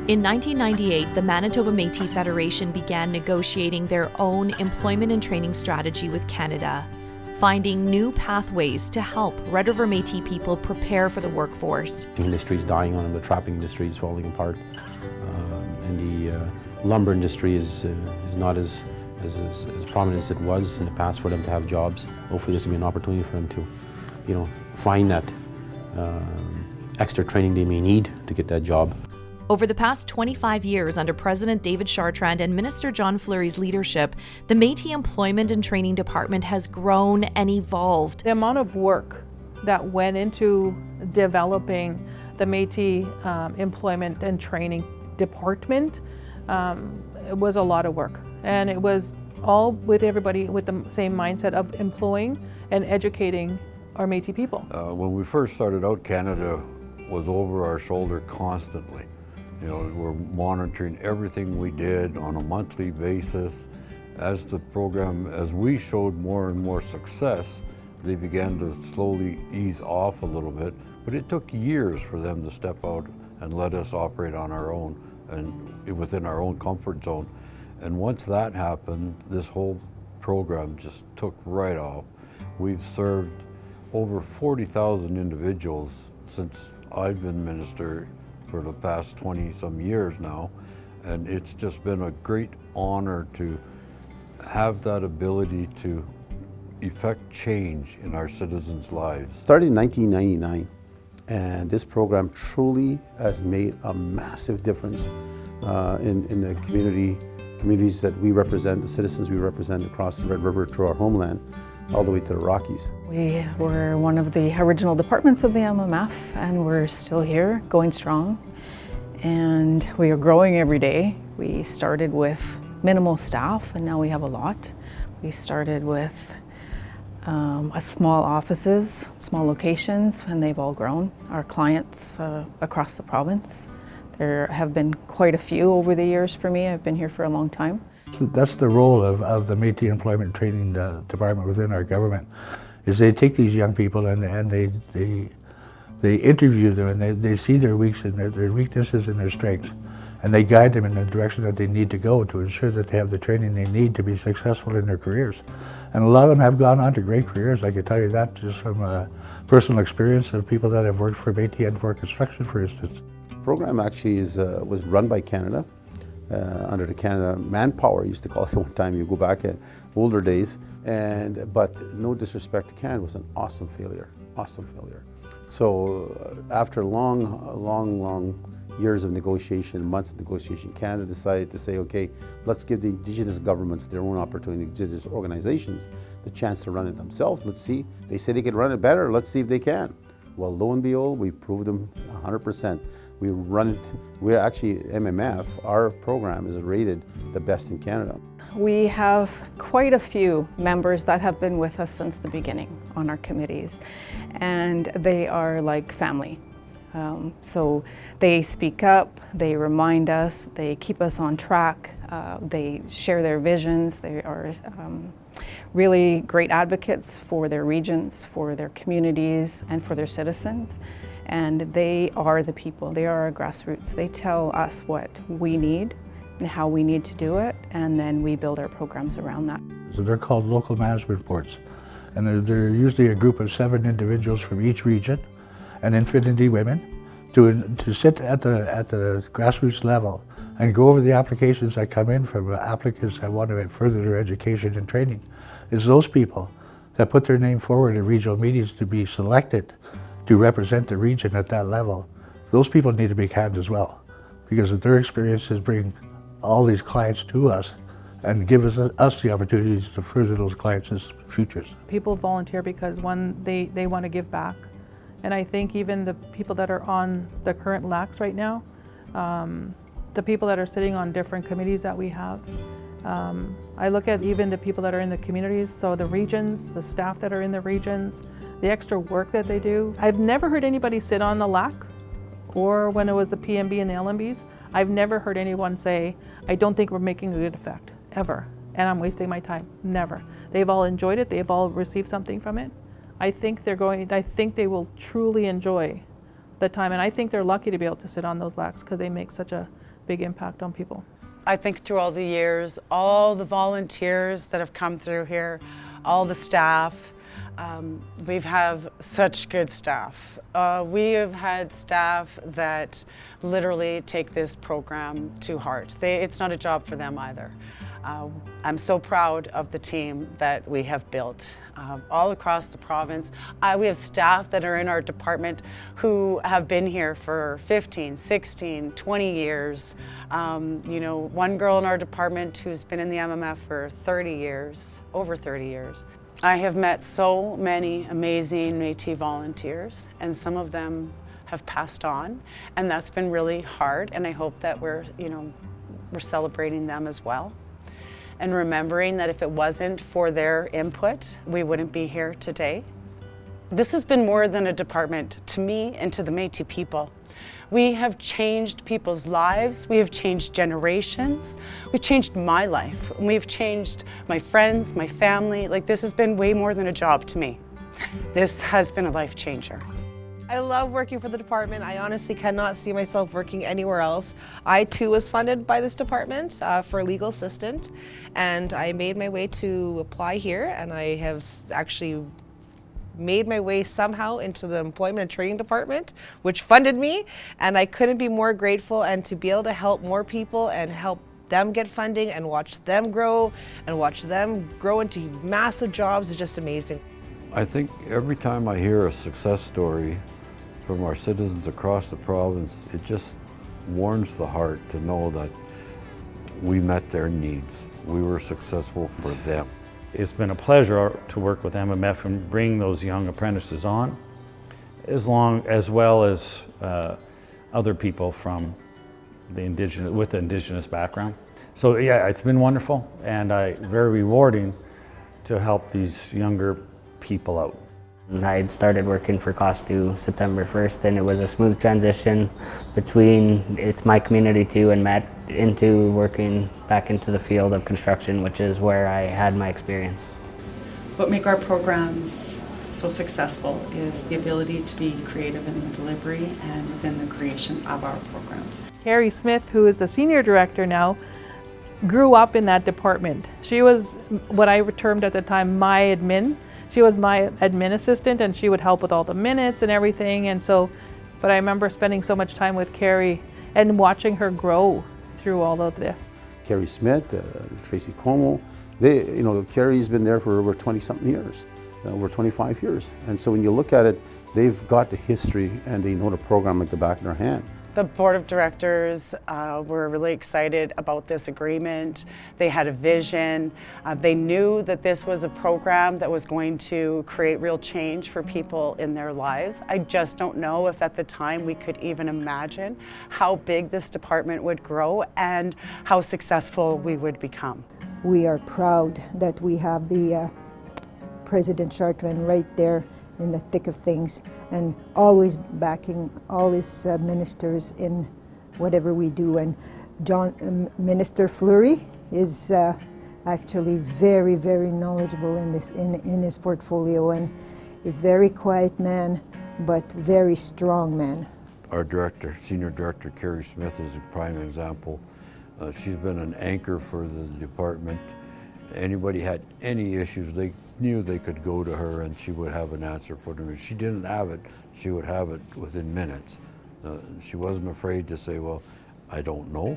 In 1998, the Manitoba Métis Federation began negotiating their own employment and training strategy with Canada, finding new pathways to help Red River Métis people prepare for the workforce. The industry is dying on them, the trapping industry is falling apart, and the lumber industry is not as prominent as it was in the past for them to have jobs. Hopefully this will be an opportunity for them to, find that extra training they may need to get that job. Over the past 25 years, under President David Chartrand and Minister John Fleury's leadership, the Métis Employment and Training Department has grown and evolved. The amount of work that went into developing the Métis Employment and Training Department it was a lot of work. And it was all with everybody with the same mindset of employing and educating our Métis people. When we first started out, Canada was over our shoulder constantly. We're monitoring everything we did on a monthly basis. As we showed more and more success, they began to slowly ease off a little bit, but it took years for them to step out and let us operate on our own and within our own comfort zone. And once that happened, this whole program just took right off. We've served over 40,000 individuals since I've been minister for the past 20-some years now, and it's just been a great honor to have that ability to effect change in our citizens' lives. Started in 1999, and this program truly has made a massive difference in the communities that we represent, the citizens we represent across the Red River to our homeland, all the way to the Rockies. We were one of the original departments of the MMF, and we're still here, going strong. And we are growing every day. We started with minimal staff, and now we have a lot. We started with small offices, small locations, and they've all grown. Our clients across the province. There have been quite a few over the years for me. I've been here for a long time. That's the role of the Métis Employment Training Department within our government, is they take these young people and they interview them, and they see their weaknesses and their strengths, and they guide them in the direction that they need to go to ensure that they have the training they need to be successful in their careers. And a lot of them have gone on to great careers. I can tell you that just from personal experience of people that have worked for Métis and for construction, for instance. The program actually was run by Canada. Under the Canada Manpower, used to call it one time. You go back at older days, but no disrespect to Canada, it was an awesome failure. So after long years of negotiation, months of negotiation, Canada decided to say, okay, let's give the Indigenous governments their own opportunity, Indigenous organizations, the chance to run it themselves. Let's see. They say they can run it better. Let's see if they can. Well, lo and behold, we proved them 100%. We run it, we're actually, MMF, our program is rated the best in Canada. We have quite a few members that have been with us since the beginning on our committees, and they are like family. So they speak up, they remind us, they keep us on track, they share their visions, they are really great advocates for their regions, for their communities, and for their citizens. And they are the people, they are our grassroots. They tell us what we need and how we need to do it, and then we build our programs around that. So they're called local management boards, and they're usually a group of 7 individuals from each region, and infinity women, to sit at the grassroots level and go over the applications that come in from applicants that want to further their education and training. It's those people that put their name forward at regional meetings to be selected to represent the region at that level. Those people need a big hand as well, because their experiences bring all these clients to us and give us the opportunities to further those clients' futures. People volunteer because, one, they want to give back. And I think even the people that are on the current LACs right now, the people that are sitting on different committees that we have, I look at even the people that are in the communities, so the regions, the staff that are in the regions, the extra work that they do. I've never heard anybody sit on the LAC, or when it was the PMB and the LMBs, I've never heard anyone say, I don't think we're making a good effect, ever, and I'm wasting my time. Never. They've all enjoyed it, they've all received something from it. I think they will truly enjoy the time, and I think they're lucky to be able to sit on those LACs because they make such a big impact on people. I think through all the years, all the volunteers that have come through here, all the staff, we have such good staff. We have had staff that literally take this program to heart. It's not a job for them either. I'm so proud of the team that we have built all across the province. We have staff that are in our department who have been here for 15, 16, 20 years. You know, one girl in our department who's been in the MMF for 30 years, over 30 years. I have met so many amazing Métis volunteers, and some of them have passed on, and that's been really hard, and I hope that we're celebrating them as well. And remembering that if it wasn't for their input, we wouldn't be here today. This has been more than a department to me and to the Métis people. We have changed people's lives, we have changed generations, we've changed my life, and we've changed my friends, my family. Like, this has been way more than a job to me. This has been a life changer. I love working for the department. I honestly cannot see myself working anywhere else. I too was funded by this department for a legal assistant, and I made my way to apply here, and I have actually made my way somehow into the Employment and Training Department, which funded me, and I couldn't be more grateful, and to be able to help more people and help them get funding and watch them grow into massive jobs is just amazing. I think every time I hear a success story from our citizens across the province, it just warms the heart to know that we met their needs. We were successful for them. It's been a pleasure to work with MMF and bring those young apprentices on, as well as other people from the Indigenous background. So yeah, it's been wonderful and very rewarding to help these younger people out. I'd started working for Costu September 1st, and it was a smooth transition between it's my community too and Met into working back into the field of construction, which is where I had my experience. What make our programs so successful is the ability to be creative in the delivery and within the creation of our programs. Carrie Smith, who is the senior director now, grew up in that department. She was what I termed at the time my admin. She was my admin assistant, and she would help with all the minutes and everything. And so, but I remember spending so much time with Carrie and watching her grow through all of this. Carrie Smith, Tracy Como, Carrie's been there for over 20-something years, over 25 years. And so when you look at it, they've got the history and they know the program like the back of their hand. The board of directors were really excited about this agreement. They had a vision. They knew that this was a program that was going to create real change for people in their lives. I just don't know if at the time we could even imagine how big this department would grow and how successful we would become. We are proud that we have the President Chartrand right there in the thick of things, and always backing all his ministers in whatever we do. And Minister Fleury is actually very, very knowledgeable in this in his portfolio, and a very quiet man, but very strong man. Our director, senior director Carrie Smith, is a prime example. She's been an anchor for the department. Anybody had any issues, they knew they could go to her and she would have an answer for them. If she didn't have it, she would have it within minutes. She wasn't afraid to say, well, I don't know,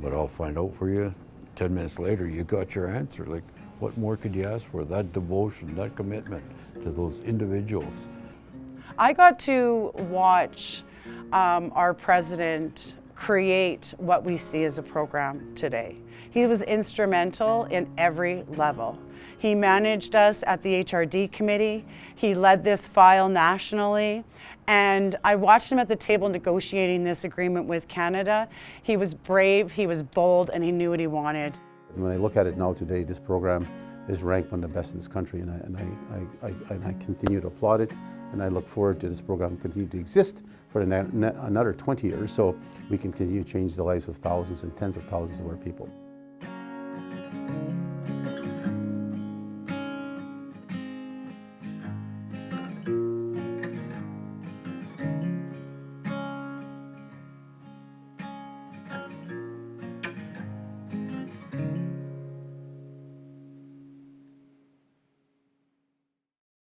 but I'll find out for you. 10 minutes later, you got your answer. Like, what more could you ask for? That devotion, that commitment to those individuals. I got to watch our president create what we see as a program today. He was instrumental in every level. He managed us at the HRD committee. He led this file nationally. And I watched him at the table negotiating this agreement with Canada. He was brave, he was bold, and he knew what he wanted. When I look at it now today, this program is ranked one of the best in this country, and I continue to applaud it. And I look forward to this program continue to exist for another 20 years, so we can continue to change the lives of thousands and tens of thousands of our people.